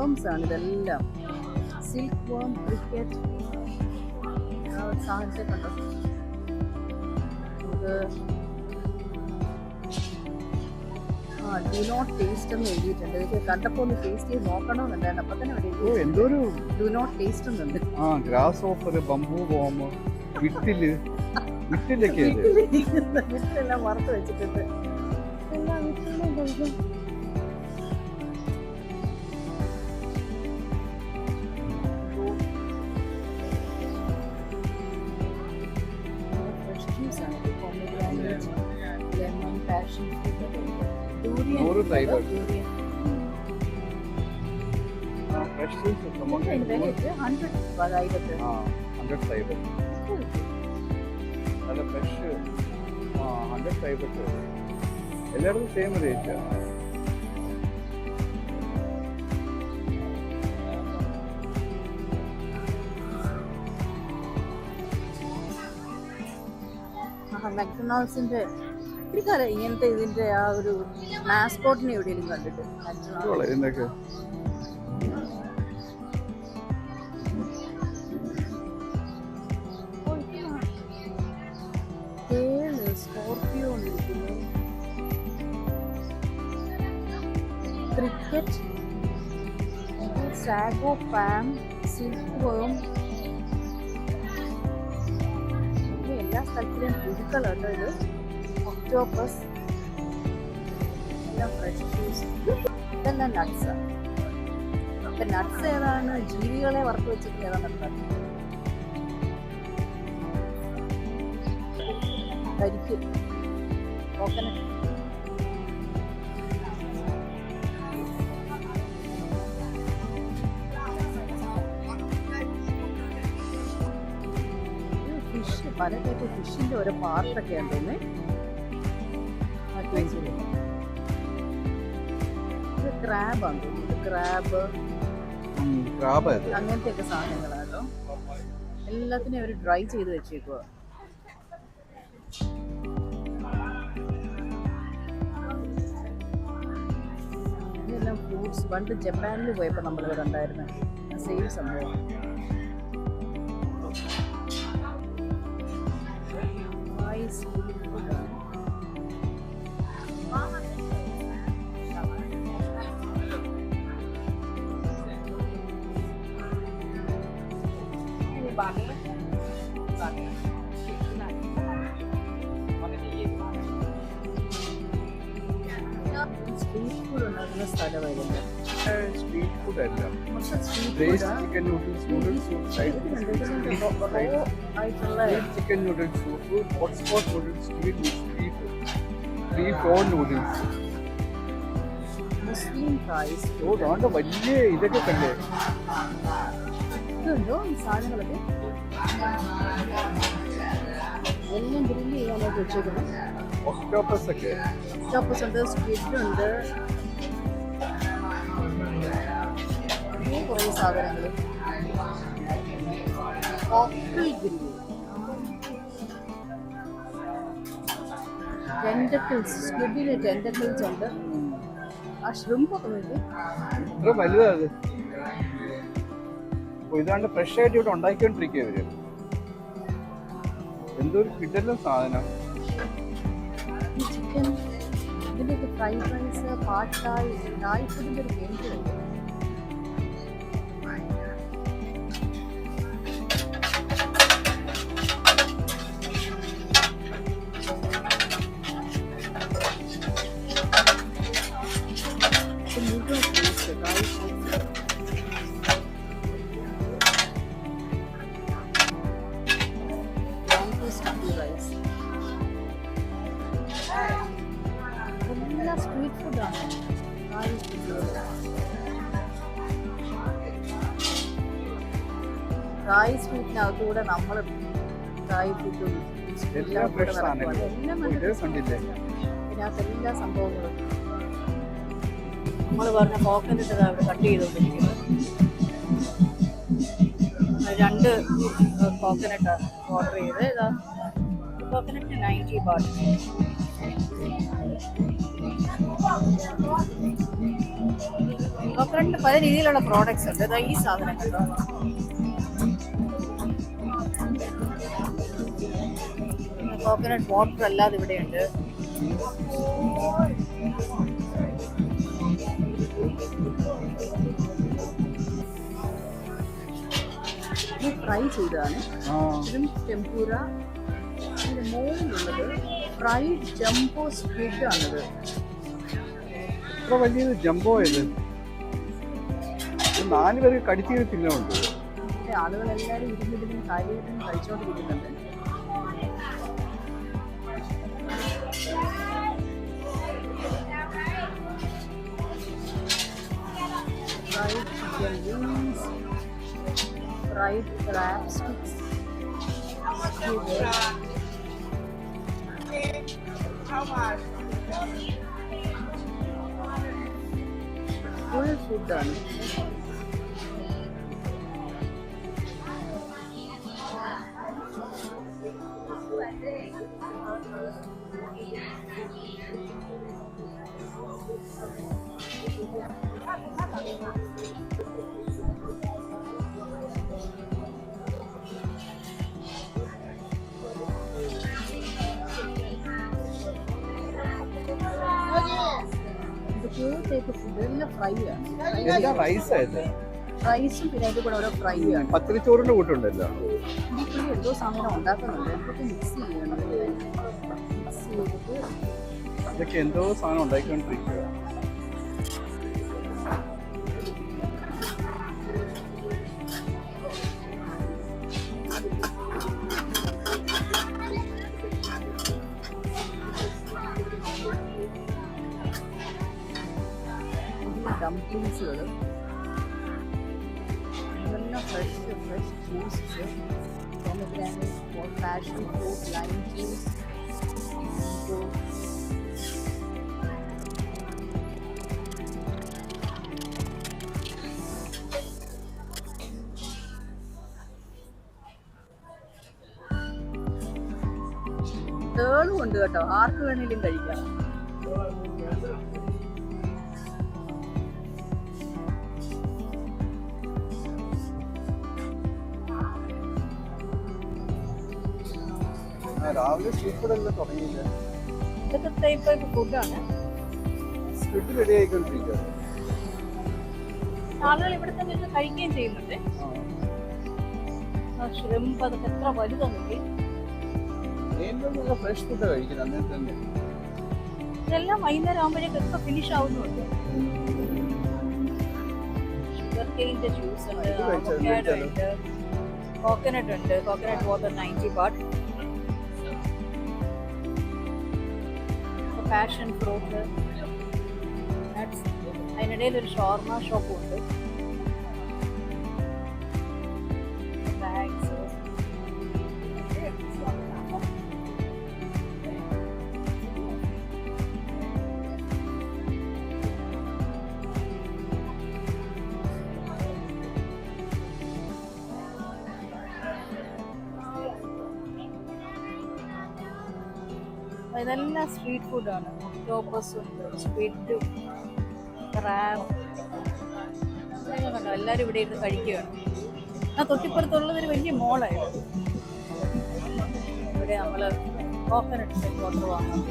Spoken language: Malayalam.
വേംസ് ആണ് ഇതെല്ലാം. സിൽക്ക് വേം, ക്രിക്കറ്റ്, സാധനത്തെ കണ്ടോ. ഇത് ഡു നോട്ട് ടേസ്റ്റ് എന്ന് എഴുതിയിട്ടുണ്ട്. ഇത് കണ്ടപ്പോൾ ഒന്ന് ടേസ്റ്റ് ചെയ്ത് നോക്കണമെന്നുണ്ടായിരുന്നു. അപ്പൊ തന്നെ എന്തൊരു ഡു നോട്ട് ടേസ്റ്റ് എന്നുണ്ട്. ഗ്രാസ് ഓഫർ, ബംബൂ ബോം, വിട്ടിലൊക്കെ വിട്ടിലെല്ലാം വറുത്ത് വെച്ചിട്ടുണ്ട്. എല്ലാം വിട്ടിലും കഴിക്കും. ഫ്രഷ് ജ്യൂസ് ആണ്. Pomegranate, lemon, passion fruit, durian. Fresh juice 100 fibre നല്ല ഫ്രഷ് 100 ഫൈബർ എല്ലായിടത്തും സെയിം റേറ്റ്. മക്ഡൊണാൾഡ്സിന്റെ ഒത്തിരി കാലം ഇങ്ങനത്തെ ഇതിന്റെ ആ ഒരു മാസ്കോട്ടിനെ എവിടെയെങ്കിലും കണ്ടിട്ട്. ഇതിന്റെയൊക്കെ സ്കോർപിയോ ഇരിക്കുന്നു. ക്രിക്കറ്റ്, സാഗോ പാം, സിൽക്ക് വേം. എല്ലാ സ്ഥലത്തിലും പുഴുക്കളുണ്ട്. ഇത് ഒക്ടോപ്പസ്, എല്ലാം ഫ്രഷ് ജ്യൂസ്. ഇതെല്ലാം നട്ട്സ്. ഇപ്പം നട്ട്സ് ഏതാണ്, ജീവികളെ വറുത്ത് വെച്ചിട്ട് ഏതാണെന്ന് പറഞ്ഞു. കരിക്ക്, കോക്കനട്ട്, ഫിഷ്, പല ടൈപ്പ് ഫിഷിന്റെ ഓരോ പാർട്ടൊക്കെ ഉണ്ടെന്ന്. ഇത് ക്രാബാണ് തോന്നുന്നത്. ക്രാബ് അങ്ങനത്തെ ഒക്കെ സാധനങ്ങളാണല്ലോ. എല്ലാത്തിനും അവർ ഡ്രൈ ചെയ്ത് വെച്ചേക്കുക. ഇതെല്ലാം ഫ്രൂട്ട്സ്. പണ്ട് ജപ്പാനിൽ പോയപ്പോൾ നമ്മളിവിടെ ഉണ്ടായിരുന്നു സെയിം സംഭവം. സ്ട്രീറ്റ് ഫുഡ് ഉണ്ടാക്കുന്ന സ്ഥലമായിരുന്നു. സ്ട്രീറ്റ് ഫുഡ് അല്ല, chicken noodles, chicken noodles soup, hotspot noodles, street on noodles. Muslim fries. അതുകൊണ്ട് വലിയ ഇതൊക്കെ കണ്ടേ. ഇതുണ്ടോ ഈ സാധനങ്ങളൊക്കെ എല്ലാം ഗ്രില്ല് ചെയ്യാനായിട്ട് വെച്ചേക്കുന്നത്. ഒക്ടോപ്പസ് ഒക്കെ, ഒക്ടോപ്പസ് ഉണ്ട്, സ്ക്വിഡ് ഉണ്ട്, കുറേ സാധനങ്ങൾ. ടെൻറ്റക്കിൾസ്, സ്ക്വിഡിന് ടെൻറ്റക്കിൾസ് ഉണ്ട്. ആ ഷ്രിമ്പൊക്കെ നോക്കി ഇത്ര വലുതാണ്. ഇതാണ്ട് ഫ്രഷ് ആയിട്ട് ഇവിടെ ഉണ്ടാക്കിക്കൊണ്ടിരിക്കുക ഇവര്. എന്തൊരു കിടലൻ സാധനം. ചിക്കൻ, ഇതിൻ്റെയൊക്കെ ഫ്രൈഡ് റൈസ്, പാട്ടായി, തായ് ഫുഡിൻ്റെ ഒരു കേന്ദ്രമുണ്ട്. സ്ട്രീറ്റ് ഫുഡാണ്. തായ് സ്ട്രീറ്റിനകത്തൂടെ നമ്മൾ തായ് ഫുഡും ഇതിനകത്ത് എല്ലാ സംഭവങ്ങളും. നമ്മൾ പറഞ്ഞ കോക്കനട്ട് അവിടെ കട്ട് ചെയ്തുകൊണ്ടിരിക്കുന്നത്. 2 കോക്കനട്ട് ഓർഡർ ചെയ്ത് ഇതാ കോക്കനട്ട് 90 baht. കോക്കനട്ടിന് പല രീതിയിലുള്ള പ്രോഡക്ട്സ് ഉണ്ട്. ഇതാ ഈ സാധനം കണ്ടോ, കോക്കനട്ട് വാട്ടർ അല്ലാതെ ഇവിടെയുണ്ട്. ഇത് ഫ്രൈ ചെയ്തതാണ്. ഇതും ടെമ്പൂര. ഇതിന്റെ മുകളിലുള്ളത് ഫ്രൈഡ് ജംബോ സ്ക്വിഡ് ആണിത്. ഇത്ര വലിയത് ജംബോ ഇത് 4 പേർക്ക് കടിച്ച് തിന്നുണ്ട്. ആളുകളെല്ലാവരും ഇരുന്നിരുന്നും കാര്യമായിട്ടും കഴിച്ചോണ്ടിരിക്കുന്നുണ്ട്. Fried chicken wings, fried crab sticks, full food ആണ്. ടൈപ്പ് ഫുഡ് എല്ലാം ഫ്രൈ ആണ്. റൈസും പിന്നെ അതിന്റെ കൂടെ ഓരോ ഫ്രൈ ആണ്. പത്തിരിച്ചോറിന്റെ കൂട്ടുണ്ടല്ലോ. ഇതിൽ എന്തോ സാധനം ഉണ്ടാക്കുന്നുണ്ട്. എന്തൊക്കെ മിക്സ് ചെയ്യണം. മിക്സ് ചെയ്തിട്ട് ഇതൊക്കെ എന്തോ സാധനം ഉണ്ടാക്കിക്കൊണ്ടിരിക്കുക. ഡംപ്ലിങ്സുകൾ, ഇതെല്ലാം fresh juices, pomegranate, passion fruit, lime juice, തേളും ഉണ്ട് കേട്ടോ, ആർക്ക് വേണേലും കഴിക്കാം. രാവിലെ സ്ട്രീറ്റ് ഫുഡ് എല്ലാം തുടങ്ങിയില്ല. ഇതൊക്കെ ടൈപ്പ് ഫുഡാണ്. സ്ക്വിഡ് റെഡി ആയിക്കൊണ്ടിരിക്കുക. ആളുകൾ ഇവിടെ തന്നെ കഴിക്കുകയും ചെയ്യുന്നുണ്ട്. ഷ്രിംപ് അതൊക്കെ എത്ര വലുതാണെങ്കിൽ ഫ്രഷ് ഫുഡ് കഴിക്കുന്നത് അന്നേരം തന്നെ. ഇതെല്ലാം വൈകുന്നേരം ആകുമ്പോഴേക്കൊക്കെ ഫിനിഷ് ആവുന്നുണ്ട്. ഷുഗർ കെയിൻ്റെ ജ്യൂസ് ഉണ്ട്, അവോക്കാഡോ ഉണ്ട്, കോക്കനട്ട് ഉണ്ട്, coconut water 90 baht, passion fruit, nuts. അതിനിടയിൽ ഒരു ഷോർമ ഷോപ്പും ഉണ്ട്. ബാഗ്സ്, ഇതെല്ലാം സ്ട്രീറ്റ് ഫുഡാണ്. ഒക്ടോപ്പസ് ഉണ്ട്, സ്ക്വിഡ്, ക്രാബ്, കണ്ടോ എല്ലാവരും ഇവിടെ ഇരുന്ന് കഴിക്കുകയാണ്. തൊട്ടിപ്പുറത്തുള്ളതൊരു വലിയ മോളായിരുന്നു. ഇവിടെ നമ്മൾ കോക്കനട്ട് വാട്ടർ വാങ്ങാം.